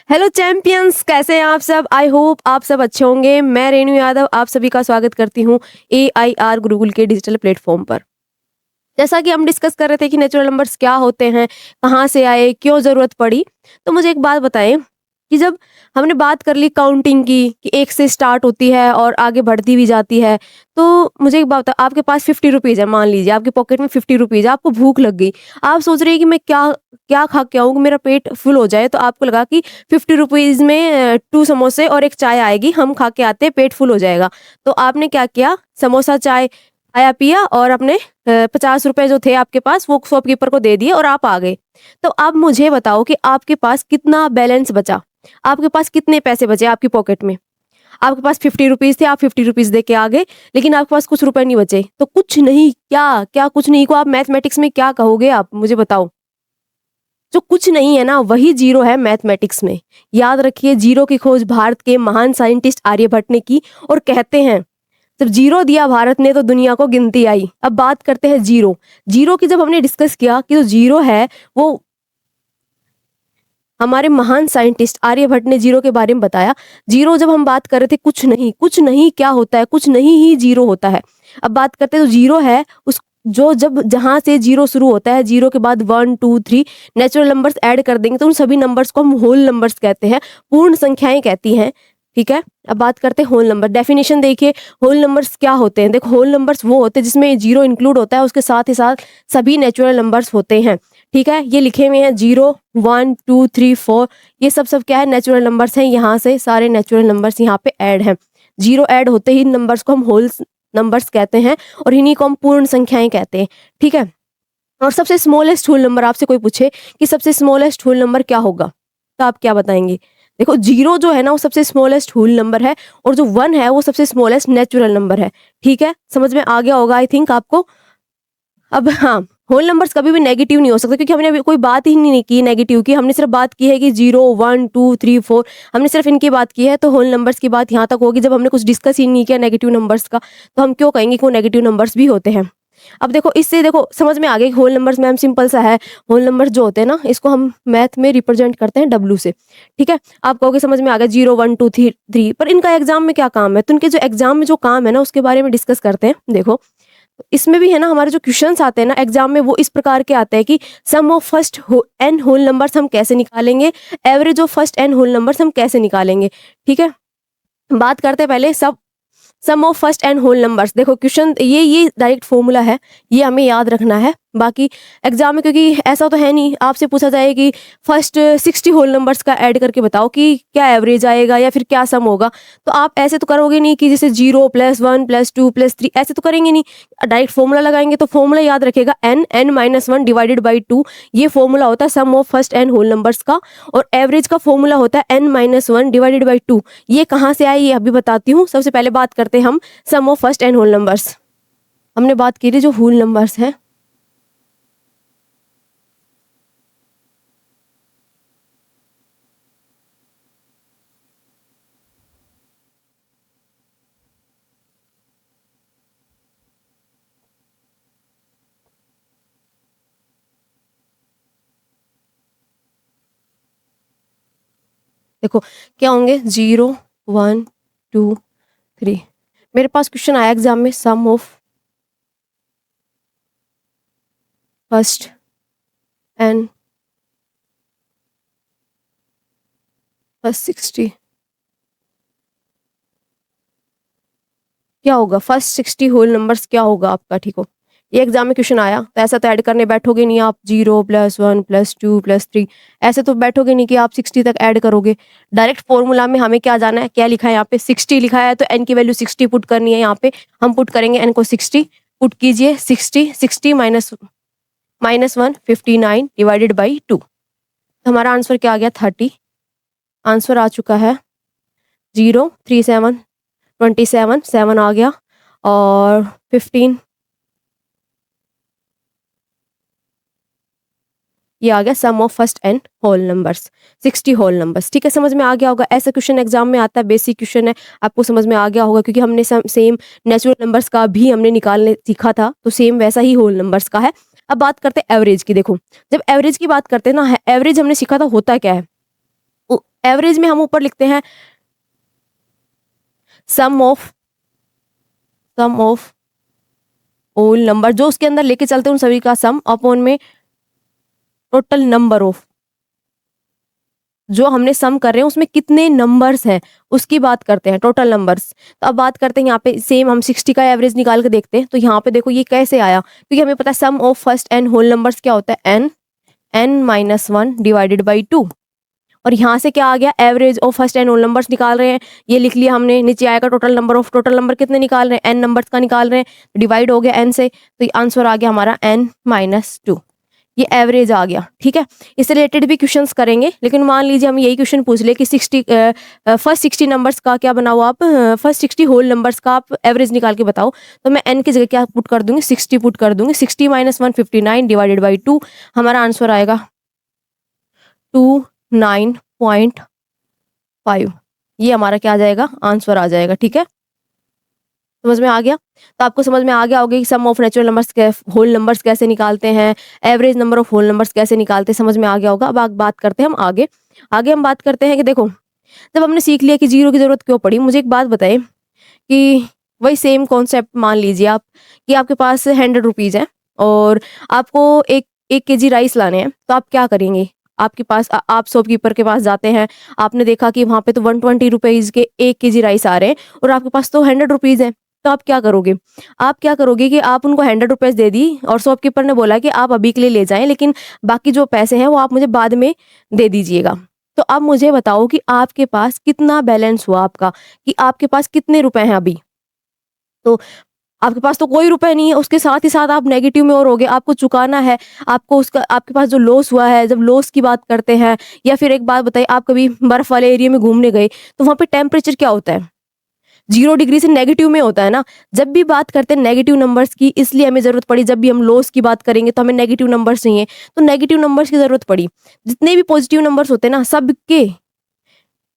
Hello champions, कैसे हैं आप सब। आई होप आप सब अच्छे होंगे। मैं रेणु यादव आप सभी का स्वागत करती हूँ AIR गुरुकुल के डिजिटल प्लेटफॉर्म पर। जैसा कि हम डिस्कस कर रहे थे कि नेचुरल नंबर्स क्या होते हैं, कहाँ से आए, क्यों ज़रूरत पड़ी। तो मुझे एक बात बताएं कि जब हमने बात कर ली काउंटिंग की कि एक से स्टार्ट होती है और आगे बढ़ती भी जाती है, तो मुझे एक बात बताओ, आपके पास 50 रुपीज़ है, मान लीजिए आपके पॉकेट में 50 रुपीज़ है, आपको भूख लग गई। आप सोच रहे हैं कि मैं क्या क्या खा के आऊँ कि मेरा पेट फुल हो जाए। तो आपको लगा कि 50 रुपीज़ में 2 समोसे और एक चाय आएगी, हम खा के आते हैं, पेट फुल हो जाएगा। तो आपने क्या किया, समोसा चाय खाया पिया और अपने 50 रुपए जो थे आपके पास वो शॉपकीपर को दे दिए और आप आ गए। तो अब मुझे बताओ कि आपके पास कितना बैलेंस बचा, आपके पास कितने पैसे बचे आपकी पॉकेट में। आपके पास 50 रुपीज़ थे, आप 50 रुपीज़ दे के आ गए, लेकिन आपके पास कुछ रुपए नहीं बचे। तो कुछ नहीं क्या क्या कुछ नहीं को आप मैथमेटिक्स में क्या कहोगे, आप मुझे बताओ। जो कुछ नहीं है ना वही जीरो है मैथमेटिक्स में। याद रखिए, जीरो की खोज भारत के महान साइंटिस्ट आर्यभट्ट ने की और कहते हैं जब जीरो दिया भारत ने तो दुनिया को गिनती आई। अब बात करते हैं जीरो। जीरो की जब हमने डिस्कस किया कि जो जीरो है वो हमारे महान साइंटिस्ट आर्यभट्ट ने जीरो के बारे में बताया। जीरो जब हम बात कर रहे थे, कुछ नहीं क्या होता है, कुछ नहीं ही जीरो होता है। अब बात करते हैं तो जीरो है उस जो जब जहां से जीरो शुरू होता है, जीरो के बाद 1 2 3 नेचुरल नंबर्स ऐड कर देंगे तो उन सभी नंबर्स को हम होल नंबर्स कहते हैं, पूर्ण संख्याएं कहती हैं। ठीक है, अब बात करते हैं होल नंबर। डेफिनेशन देखिए, होल नंबर्स क्या होते हैं। देखो, होल नंबर्स वो होते हैं जिसमें जीरो इंक्लूड होता है, उसके साथ ही साथ सभी नेचुरल नंबर्स होते हैं। ठीक है, ये लिखे हुए हैं 0 1 2 3 4, ये सब क्या है, नेचुरल नंबर्स हैं। यहाँ से सारे नेचुरल नंबर्स यहाँ पे ऐड हैं। जीरो ऐड होते ही नंबर्स को हम होल नंबर्स कहते हैं और इन्हीं को हम पूर्ण संख्याएं कहते हैं। ठीक है, और सबसे स्मॉलेस्ट होल नंबर, आपसे कोई पूछे कि सबसे स्मॉलेस्ट होल नंबर क्या होगा, तो आप क्या बताएंगे। देखो, जीरो जो है ना वो सबसे स्मॉलेस्ट होल नंबर है और जो 1 है वो सबसे स्मॉलेस्ट नेचुरल नंबर है। ठीक है, समझ में आ गया होगा आई थिंक आपको। अब हाँ, होल नंबर्स कभी भी नेगेटिव नहीं हो सकते, क्योंकि हमने अभी कोई बात ही नहीं की नेगेटिव की। हमने सिर्फ बात की है कि 0 1 2 3 4, हमने सिर्फ इनकी बात की है। तो होल नंबर्स की बात यहाँ तक होगी। जब हमने कुछ डिस्कस ही नहीं किया नेगेटिव नंबर्स का, तो हम क्यों कहेंगे कि वो नेगेटिव नंबर्स भी होते हैं। अब देखो, इससे देखो समझ में आ गया कि होल नंबर्स मैम सिंपल सा है। होल नंबर्स जो होते हैं ना, इसको हम मैथ में रिप्रेजेंट करते हैं W से। ठीक है, आप कहोगे समझ में आ गया 0 1 2 3, पर इनका एग्जाम में क्या काम है। तो इनके जो एग्जाम में जो काम है ना उसके बारे में डिस्कस करते हैं। देखो, इसमें भी है ना, हमारे जो क्वेश्चंस आते हैं ना एग्जाम में, वो इस प्रकार के आते हैं कि sum of first N whole numbers हम कैसे निकालेंगे, average of first N whole numbers हम कैसे निकालेंगे। ठीक है, बात करते हैं पहले सब sum of first N whole numbers. देखो क्वेश्चन ये डायरेक्ट फॉर्मूला है, ये हमें याद रखना है। बाकी एग्जाम में, क्योंकि ऐसा तो है नहीं आपसे पूछा जाए कि फर्स्ट 60 होल नंबर्स का ऐड करके बताओ कि क्या एवरेज आएगा या फिर क्या सम होगा, तो आप ऐसे तो करोगे नहीं कि जैसे 0 +1 +2 +3 ऐसे तो करेंगे नहीं। डायरेक्ट फॉर्मूला लगाएंगे तो फॉर्मूला याद रखेगा n-1 डिवाइडेड बाई 2। ये फॉर्मूला होता है sum of first N whole numbers का। और एवरेज का फॉर्मूला होता है n-1 डिवाइडेड बाई 2। ये कहाँ से आए ये अभी बताती हूँ। सबसे पहले बात करते हैं हम sum of first N whole numbers. हमने बात की थी जो होल नंबर्स हैं, देखो क्या होंगे 0 1 2 3। मेरे पास क्वेश्चन आया एग्जाम में, सम ऑफ फर्स्ट एंड फर्स्ट 60 क्या होगा, फर्स्ट 60 होल नंबर्स क्या होगा आपका। ठीक हो, ये एग्जाम में क्वेश्चन आया, तो ऐसा तो ऐड करने बैठोगे नहीं आप 0 +1 +2 +3, ऐसे तो बैठोगे नहीं कि आप 60 तक ऐड करोगे। डायरेक्ट फॉर्मूला में हमें क्या जाना है, क्या लिखा है यहाँ पे 60 लिखा है, तो एन की वैल्यू 60 पुट करनी है। यहाँ पे हम पुट करेंगे एन को 60, पुट कीजिए 60 -1 59 डिवाइडेड बाई 2। हमारा आंसर क्या आ गया 30। आंसर आ चुका है 0 3 7 27 7 आ गया और 15 ये आ गया sum of first N whole numbers 60 whole numbers. ठीक है, समझ में आ गया होगा। ऐसा क्वेश्चन एग्जाम में आता है, बेसिक क्वेश्चन है, आपको समझ में आ गया होगा क्योंकि हमने सेम नेचुरल नंबर्स का भी हमने निकालने सीखा था, तो सेम वैसा ही होल नंबर्स का है। अब बात करते हैं एवरेज की। देखो, जब एवरेज की बात करते हैं ना, एवरेज हमने सीखा था होता क्या है। एवरेज में हम ऊपर लिखते हैं सम ऑफ होल नंबर, जो उसके अंदर लेके चलते हैं उन सभी का सम, अपॉन में टोटल नंबर ऑफ, जो हमने सम कर रहे हैं उसमें कितने नंबर्स हैं उसकी बात करते हैं, टोटल नंबर्स। तो अब बात करते हैं यहाँ पे सेम हम 60 का एवरेज निकाल के देखते हैं। तो यहाँ पे देखो ये कैसे आया, क्योंकि हमें पता है sum of first N whole numbers क्या होता है, n-1 डिवाइडेड बाई 2। और यहाँ से क्या आ गया, average of first N whole numbers निकाल रहे हैं, ये लिख लिया हमने। नीचे आएगा total number of, total number कितने निकाल रहे हैं, n नंबर्स का निकाल रहे हैं, डिवाइड हो गया n से, तो ये आंसर आ गया हमारा n-2। ये एवरेज आ गया, ठीक है। इससे रिलेटेड भी क्वेश्चंस करेंगे, लेकिन मान लीजिए हम यही क्वेश्चन पूछ ले कि फर्स्ट 60 नंबर्स का क्या बनाओ आप, फर्स्ट 60 होल नंबर्स का आप एवरेज निकाल के बताओ। तो मैं n की जगह क्या पुट कर दूंगी, 60 पुट कर दूंगी। 60 - 1 59 डिवाइडेड बाई 2, हमारा आंसर आएगा 29.5। ये हमारा क्या आ जाएगा, आंसर आ जाएगा, ठीक है। समझ में आ गया। तो आपको समझ में आ गया होगा कि sum of natural numbers whole numbers कैसे निकालते हैं, average number of whole numbers कैसे निकालते हैं, समझ में आ गया होगा। अब बात करते हैं हम आगे हम बात करते हैं कि देखो, जब हमने सीख लिया कि जीरो की जरूरत क्यों पड़ी, मुझे एक बात बताइए कि वही सेम कॉन्सेप्ट मान लीजिए आप कि आपके पास 100 रुपीज़ है और आपको एक केजी राइस लाने हैं, तो आप क्या करेंगे। आपके पास आप शॉपकीपर के पास जाते हैं, आपने देखा कि वहाँ पे तो 120 रुपीज़ के 1 केजी राइस आ रहे हैं और आपके पास तो 100 रुपीज़ है। तो आप क्या करोगे, कि आप उनको 100 रुपीज़ दे दी और शॉपकीपर ने बोला कि आप अभी के लिए ले जाएं, लेकिन बाकी जो पैसे हैं वो आप मुझे बाद में दे दीजिएगा। तो अब मुझे बताओ कि आपके पास कितना बैलेंस हुआ आपका, कि आपके पास कितने रुपए हैं अभी। तो आपके पास तो कोई रुपए नहीं है, उसके साथ ही साथ आप नेगेटिव में और हो गए, आपको चुकाना है, आपको उसका आपके पास जो लॉस हुआ है। जब लॉस की बात करते हैं, या फिर एक बात बताइए, आप कभी बर्फ वाले एरिया में घूमने गए तो वहाँ पे टेम्परेचर क्या होता है, 0 डिग्री से नेगेटिव में होता है ना। जब भी बात करते हैं नेगेटिव नंबर्स की, इसलिए हमें जरूरत पड़ी, जब भी हम लॉस की बात करेंगे तो हमें नेगेटिव नंबर्स चाहिए, तो नेगेटिव नंबर्स की जरूरत पड़ी। जितने भी पॉजिटिव नंबर्स होते हैं ना, सबके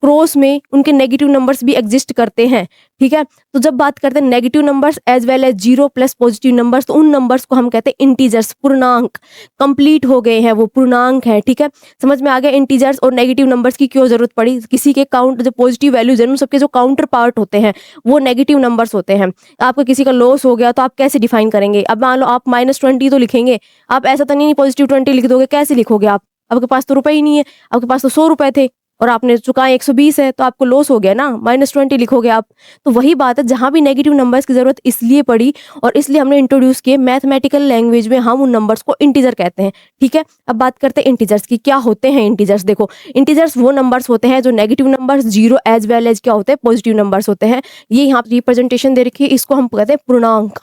क्रॉस में उनके नेगेटिव नंबर्स भी एग्जिस्ट करते हैं, ठीक है। तो जब बात करते हैं negative numbers as well as 0 plus positive numbers, तो उन नंबर्स को हम कहते हैं इंटीजर्स, पूर्णांक। कंप्लीट हो गए हैं, वो पूर्णांक है, ठीक है। समझ में आ गया इंटीजर्स और नेगेटिव नंबर्स की क्यों जरूरत पड़ी। किसी के काउंट जो पॉजिटिव वैल्यूज है उन सबके जो काउंटर पार्ट होते हैं वो नेगेटिव नंबर्स होते हैं। आपका किसी का लॉस हो गया तो आप कैसे डिफाइन करेंगे। अब मान लो आप -20 तो लिखेंगे, आप ऐसा तो नहीं +20 लिख दोगे, कैसे लिखोगे आप। आपके पास तो रुपए ही नहीं है, आपके पास तो 100 रुपए थे और आपने चुकाए 120 है, तो आपको लॉस हो गया ना, -20 लिखोगे आप। तो वही बात है, जहां भी नेगेटिव नंबर्स की जरूरत इसलिए पड़ी और इसलिए हमने इंट्रोड्यूस किए मैथमेटिकल लैंग्वेज में, हम उन नंबर्स को इंटीजर कहते हैं, ठीक है। अब बात करते हैं इंटीजर्स की। क्या होते हैं इंटीजर्स, देखो इंटीजर्स वो नंबर्स होते हैं जो negative numbers 0 as well as क्या होते हैं, पॉजिटिव नंबर्स होते हैं। ये यहाँ रिप्रेजेंटेशन दे रखी है, इसको हम कहते हैं पूर्णांक,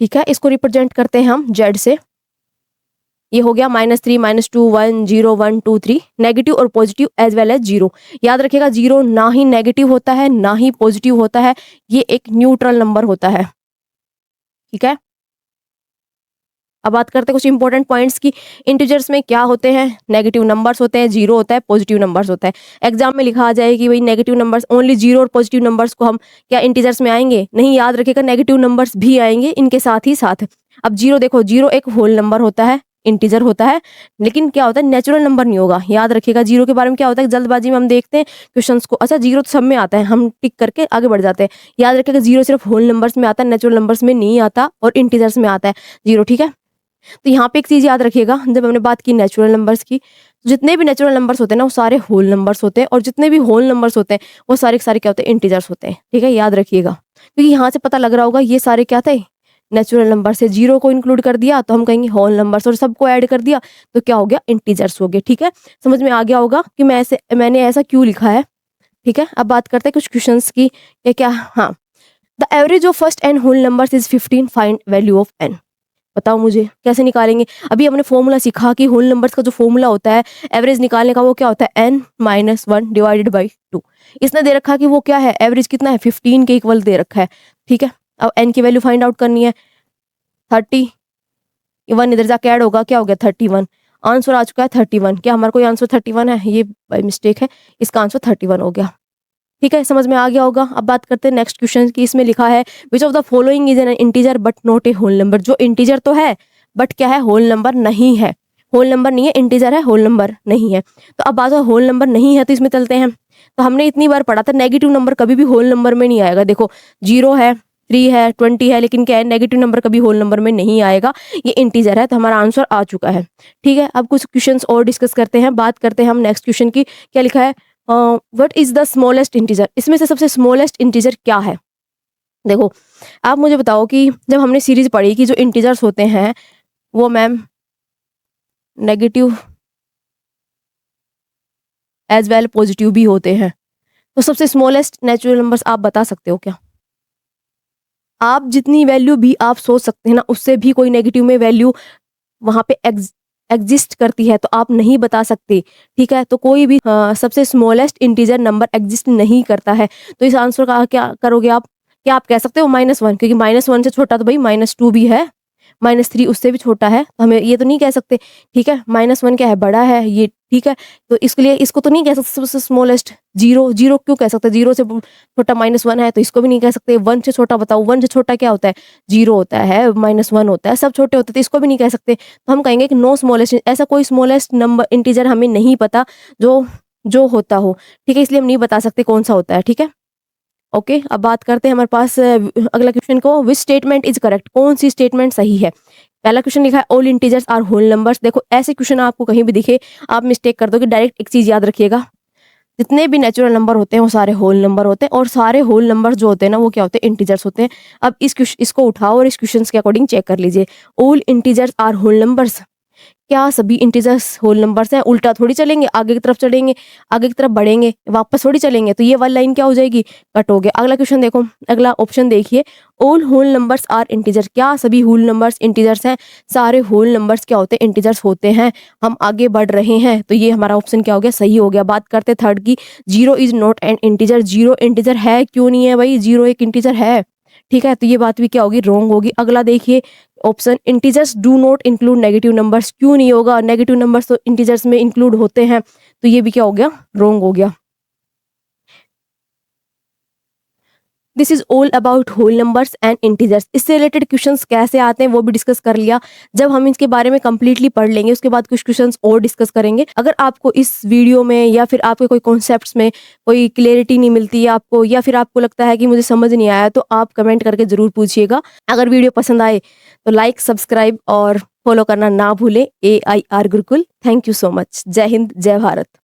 ठीक है। इसको रिप्रेजेंट करते हैं हम जेड से। ये हो गया -3 -2 1 0 1 2 3, नेगेटिव और पॉजिटिव एज वेल एज 0। याद रखिएगा 0 ना ही नेगेटिव होता है ना ही पॉजिटिव होता है, ये एक न्यूट्रल नंबर होता है, ठीक है। अब बात करते हैं कुछ इंपॉर्टेंट पॉइंट्स की। इंटीजर्स में क्या होते हैं, नेगेटिव नंबर्स होते हैं, 0 होता है, पॉजिटिव नंबर्स होता है। एग्जाम में लिखा आ जाए कि भाई नेगेटिव नंबर्स ओनली 0 और पॉजिटिव नंबर्स को हम क्या इंटीजर्स में आएंगे, नहीं। याद रखिएगा नेगेटिव नंबर्स भी आएंगे इनके साथ ही साथ। अब 0 देखो, 0 एक होल नंबर होता है, इंटीजर होता है, लेकिन क्या होता है, नेचुरल नंबर नहीं होगा। याद रखिएगा 0 के बारे में क्या होता है, जल्दबाजी में हम देखते हैं क्वेश्चंस को, अच्छा 0 तो सब में आता है, हम टिक करके आगे बढ़ जाते हैं। याद रखिएगा 0 सिर्फ होल नंबर्स में आता है, नेचुरल नंबर्स में नहीं आता, और इंटीजर्स में आता है 0, ठीक है। तो यहाँ पे एक चीज याद रखिएगा, जब हमने बात की नेचुरल नंबर्स की, तो जितने भी नेचुरल नंबर्स होते हैं ना वो सारे होल नंबर्स होते हैं, और जितने भी होल नंबर्स होते हैं वो सारे के सारे क्या होते हैं, इंटीजर्स होते हैं, ठीक है। याद रखिएगा, क्योंकि यहाँ से पता लग रहा होगा ये सारे क्या थे, नेचुरल नंबर से 0 को इंक्लूड कर दिया तो हम कहेंगे होल नंबर्स, और सबको ऐड कर दिया तो क्या हो गया, इंटीजर्स हो गए, ठीक है। समझ में आ गया होगा कि मैंने ऐसा क्यों लिखा है, ठीक है। अब बात करते हैं कुछ क्वेश्चंस की, क्या हाँ, the average of first N whole numbers is 15, find value of n. बताओ मुझे कैसे निकालेंगे। अभी हमने फॉर्मूला सीखा कि होल नंबर्स का जो फॉर्मूला होता है एवरेज निकालने का, वो क्या होता है, n-1 डिवाइडेड बाई 2। इसने दे रखा कि वो क्या है, एवरेज कितना है, 15 के इक्वल दे रखा है, ठीक है। अब n की वैल्यू फाइंड आउट करनी है, 31 इधर जाके ऐड होगा, क्या हो गया 31। आंसर आ चुका है 31। क्या हमारा कोई आंसर 31 है, ये बाई मिस्टेक है, इसका आंसर 31 हो गया, ठीक है। समझ में आ गया होगा। अब बात करते हैं नेक्स्ट क्वेश्चन की। इसमें लिखा है which of the following is an integer but not a whole number. जो इंटीजर तो है बट क्या है, होल नंबर नहीं है। होल नंबर नहीं है, इंटीजर है, होल नंबर नहीं है। तो अब बात होल नंबर नहीं है तो इसमें चलते हैं। तो हमने इतनी बार पढ़ा था नेगेटिव नंबर कभी भी होल नंबर में नहीं आएगा। देखो 0 है, 3 है, 20 है, लेकिन क्या है नेगेटिव नंबर कभी होल नंबर में नहीं आएगा, ये इंटीजर है। तो हमारा आंसर आ चुका है। ठीक है, अब कुछ क्वेश्चंस और डिस्कस करते हैं। बात करते हैं हम नेक्स्ट क्वेश्चन की। क्या लिखा है, what is the smallest integer, इसमें से सबसे स्मॉलेस्ट इंटीजर क्या है। देखो आप मुझे बताओ कि जब हमने सीरीज पढ़ी कि जो इंटीजर्स होते हैं वो ma'am negative as well positive भी होते हैं, तो सबसे स्मॉलेस्ट नेचुरल नंबर्स आप बता सकते हो क्या। आप जितनी वैल्यू भी आप सोच सकते हैं ना, उससे भी कोई नेगेटिव में वैल्यू वहां पे एग्जिस्ट करती है तो आप नहीं बता सकते। ठीक है, तो कोई भी सबसे स्मॉलेस्ट इंटीजर नंबर एग्जिस्ट नहीं करता है। तो इस आंसर का क्या करोगे आप, क्या आप कह सकते हो -1, क्योंकि -1 से छोटा तो भाई -2 भी है, -3 उससे भी छोटा है, तो हमें ये तो नहीं कह सकते। ठीक है, -1 क्या है, बड़ा है ये। ठीक है, तो इसके लिए इसको तो नहीं कह सकते सबसे स्मॉलेस्ट। 0 क्यों कह सकते, 0 से छोटा -1 है तो इसको भी नहीं कह सकते। 1 से छोटा बताओ, 1 से छोटा क्या होता है, 0 होता है, -1 होता है, सब छोटे होते हैं, तो इसको भी नहीं कह सकते। तो हम कहेंगे कि नो स्मॉलेस्ट, ऐसा कोई स्मॉलेस्ट नंबर इंटीजर हमें नहीं पता जो जो होता हो। ठीक है, इसलिए हम नहीं बता सकते कौन सा होता है। ठीक है, ओके, अब बात करते हैं हमारे पास अगला क्वेश्चन को, विच स्टेटमेंट इज करेक्ट, कौन सी स्टेटमेंट सही है। पहला क्वेश्चन लिखा है all integers are whole numbers. देखो ऐसे क्वेश्चन आपको कहीं भी दिखे आप मिस्टेक कर दोगे। डायरेक्ट एक चीज याद रखिएगा, जितने भी नेचुरल नंबर होते हैं वो सारे होल नंबर होते हैं, और सारे होल नंबर जो होते हैं ना वो क्या होते हैं, इंटीजर्स होते हैं। अब इसको उठाओ और इस क्वेश्चन के अकॉर्डिंग चेक कर लीजिए। All integers are whole numbers, क्या सभी इंटीजर्स होल नंबर्स हैं। उल्टा थोड़ी चलेंगे, आगे की तरफ चलेंगे, आगे की तरफ बढ़ेंगे, वापस थोड़ी चलेंगे, तो ये वाली लाइन क्या हो जाएगी, कट हो गया। अगला क्वेश्चन देखो, अगला ऑप्शन देखिए, all whole numbers are integer, क्या सभी होल नंबर्स इंटीजर्स हैं। सारे होल नंबर्स क्या होते हैं, इंटीजर्स होते हैं। हम आगे बढ़ रहे हैं, तो ये हमारा ऑप्शन क्या हो गया, सही हो गया। बात करते थर्ड की, 0 is not an integer, 0 integer है क्यों नहीं है भाई, 0 एक इंटीजर है। ठीक है, तो ये बात भी क्या होगी, रॉन्ग होगी। अगला देखिए option, integers do not include negative numbers, क्यों नहीं होगा, नेगेटिव नंबर्स तो इंटीजर्स में इंक्लूड होते हैं, तो ये भी क्या हो गया, रॉन्ग हो गया। This is all about whole numbers and integers. इससे रिलेटेड क्वेश्चंस कैसे आते हैं वो भी डिस्कस कर लिया। जब हम इसके बारे में कंप्लीटली पढ़ लेंगे उसके बाद कुछ क्वेश्चंस और डिस्कस करेंगे। अगर आपको इस वीडियो में या फिर आपके कोई कॉन्सेप्ट्स में कोई क्लियरिटी नहीं मिलती है आपको, या फिर आपको लगता है कि मुझे समझ नहीं आया, तो आप कमेंट करके जरूर पूछिएगा। अगर वीडियो पसंद आए तो लाइक, सब्सक्राइब और फॉलो करना ना भूलें AIR Gurukul. Thank you so much. जय हिंद, जय भारत।